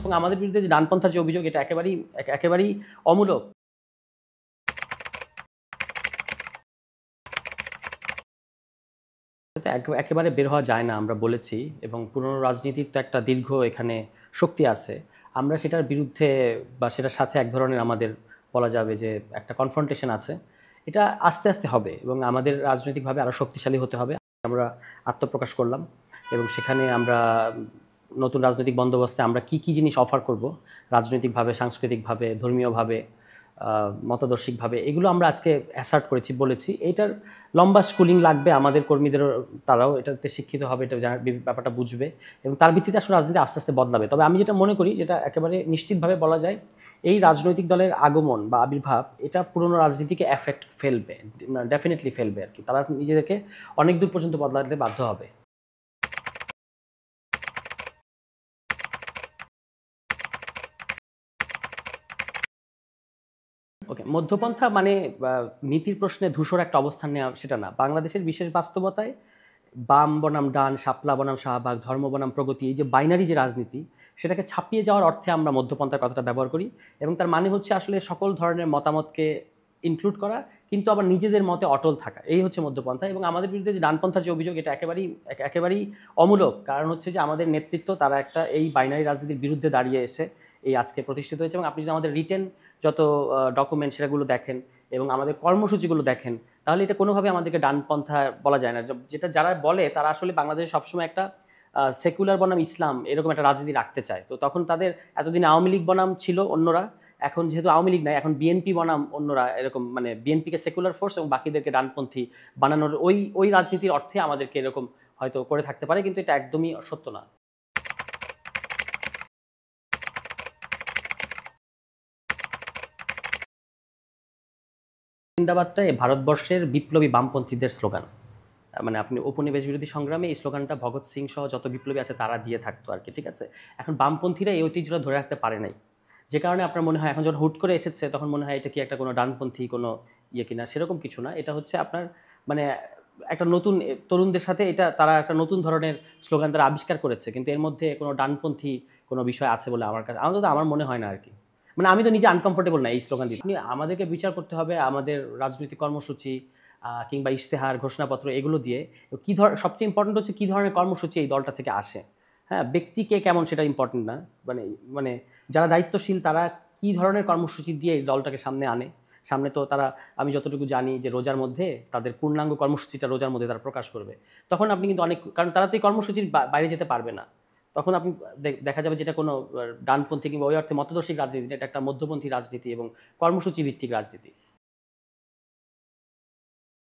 এবং আমাদের বিরুদ্ধে যে ডানপন্থার যে অভিযোগ এটা একেবারেই অমূলক। একেবারে বের হওয়া যায় না আমরা বলেছি, এবং পুরনো রাজনীতির তো একটা দীর্ঘ এখানে শক্তি আছে। আমরা সেটার বিরুদ্ধে বা সেটার সাথে এক ধরনের আমাদের বলা যাবে যে একটা কনফ্রন্টেশন আছে। এটা আস্তে আস্তে হবে এবং আমাদের রাজনৈতিকভাবে আরও শক্তিশালী হতে হবে। আমরা আত্মপ্রকাশ করলাম এবং সেখানে আমরা নতুন রাজনৈতিক বন্দোবস্তে আমরা কি কি জিনিস অফার করব রাজনৈতিকভাবে, সাংস্কৃতিকভাবে, ধর্মীয়ভাবে, মতাদর্শিকভাবে, এগুলো আমরা আজকে অ্যাসার্ট করেছি, বলেছি। এইটার লম্বা স্কুলিং লাগবে আমাদের কর্মীদেরও, তারাও এটাতে শিক্ষিত হবে, এটা ব্যাপারটা বুঝবে এবং তার ভিত্তিতে আসলে রাজনীতি আস্তে আস্তে বদলাবে। তবে আমি যেটা মনে করি, যেটা একেবারে নিশ্চিতভাবে বলা যায়, এই রাজনৈতিক দলের আগমন বা আবির্ভাব এটা পুরনো রাজনীতিকে এফেক্ট ফেলবে, ডেফিনেটলি ফেলবে আর কি। তারা নিজেদেরকে অনেক দূর পর্যন্ত বদলাতে বাধ্য হবে। ওকে, মধ্যপন্থা মানে নীতির প্রশ্নে ধূসর একটা অবস্থান নেওয়া সেটা না। বাংলাদেশের বিশেষ বাস্তবতায় বাম বনাম ডান, শাপলা বনাম শাহবাগ, ধর্ম বনাম প্রগতি, এই যে বাইনারি যে রাজনীতি, সেটাকে ছাপিয়ে যাওয়ার অর্থে আমরা মধ্যপন্থার কথাটা ব্যবহার করি। এবং তার মানে হচ্ছে আসলে সকল ধরনের মতামতকে ইনক্লুড করা, কিন্তু আবার নিজেদের মতে অটল থাকা, এই হচ্ছে মধ্যপন্থা। এবং আমাদের বিরুদ্ধে যে ডানপন্থার যে অভিযোগ এটা একেবারেই অমূলক। কারণ হচ্ছে যে আমাদের নেতৃত্ব তারা একটা এই বাইনারি রাজনীতির বিরুদ্ধে দাঁড়িয়ে এসে এই আজকে প্রতিষ্ঠিত হয়েছে। এবং আপনি যদি আমাদের রিটেন যত ডকুমেন্ট সেটাগুলো দেখেন এবং আমাদের কর্মসূচিগুলো দেখেন, তাহলে এটা কোনোভাবে আমাদেরকে ডানপন্থা বলা যায় না। যেটা যারা বলে তারা আসলে বাংলাদেশে সবসময় একটা সেকুলার বনাম ইসলাম এরকম একটা রাজনীতি রাখতে চায়। তো তখন তাদের এতদিন আওয়ামী লীগ বনাম ছিল অন্যরা, এখন যেহেতু আওয়ামী লীগ নাই, এখন বিএনপি বনাম অন্যরা, এরকম মানে বিএনপিকে সেকুলার ফোর্স এবং বাকিদেরকে ডানপন্থী বানানোর ওই রাজনীতির অর্থে আমাদেরকে এরকম হয়তো করে থাকতে পারে, কিন্তু এটা একদমই সত্য না। জিন্দাবাদটা ভারতবর্ষের বিপ্লবী বামপন্থীদের স্লোগান। মানে আপনি উপনিবেশ বিরোধী সংগ্রামে এই স্লোগানটা ভগৎ সিং সহ যত বিপ্লবী আছে তারা দিয়ে থাকতো আর কি, ঠিক আছে। এখন বামপন্থীরা এই ঐতিহ্যটা ধরে রাখতে পারে নাই, যে কারণে আপনার মনে হয় এখন যখন হুট করে এসেছে তখন মনে হয় এটা কি একটা কোনো ডানপন্থী কোনো ইয়ে কিনা, সেরকম কিছু না। এটা হচ্ছে আপনার মানে একটা নতুন তরুণদের সাথে এটা তারা একটা নতুন ধরনের স্লোগান তারা আবিষ্কার করেছে, কিন্তু এর মধ্যে কোনো ডানপন্থী কোনো বিষয় আছে বলে আমার কাছে অন্তত আমার মনে হয় না আর কি। মানে আমি তো নিজে আনকমফোর্টেবল না এই স্লোগান দিয়ে। আমাদেরকে বিচার করতে হবে আমাদের রাজনৈতিক কর্মসূচি কিংবা ইশতেহার, ঘোষণাপত্র, এগুলো দিয়ে কী সবচেয়ে ইম্পর্টেন্ট হচ্ছে কী ধরনের কর্মসূচি এই দলটা থেকে আসে। হ্যাঁ, ব্যক্তিকে কেমন সেটা ইম্পর্টেন্ট না, মানে মানে যারা দায়িত্বশীল তারা কী ধরনের কর্মসূচি দিয়ে এই দলটাকে সামনে আনে। সামনে তো তারা, আমি যতটুকু জানি যে রোজার মধ্যে তাদের পূর্ণাঙ্গ কর্মসূচিটা রোজার মধ্যে তারা প্রকাশ করবে। তখন আপনি কিন্তু অনেক, কারণ তারা তো এই কর্মসূচির বাইরে যেতে পারবে না। তখন আপনি দেখা যাবে যেটা কোনো ডানপন্থী কিংবা ওই অর্থে মতাদর্শিক রাজনীতি, এটা একটা মধ্যপন্থী রাজনীতি এবং কর্মসূচি ভিত্তিক রাজনীতি।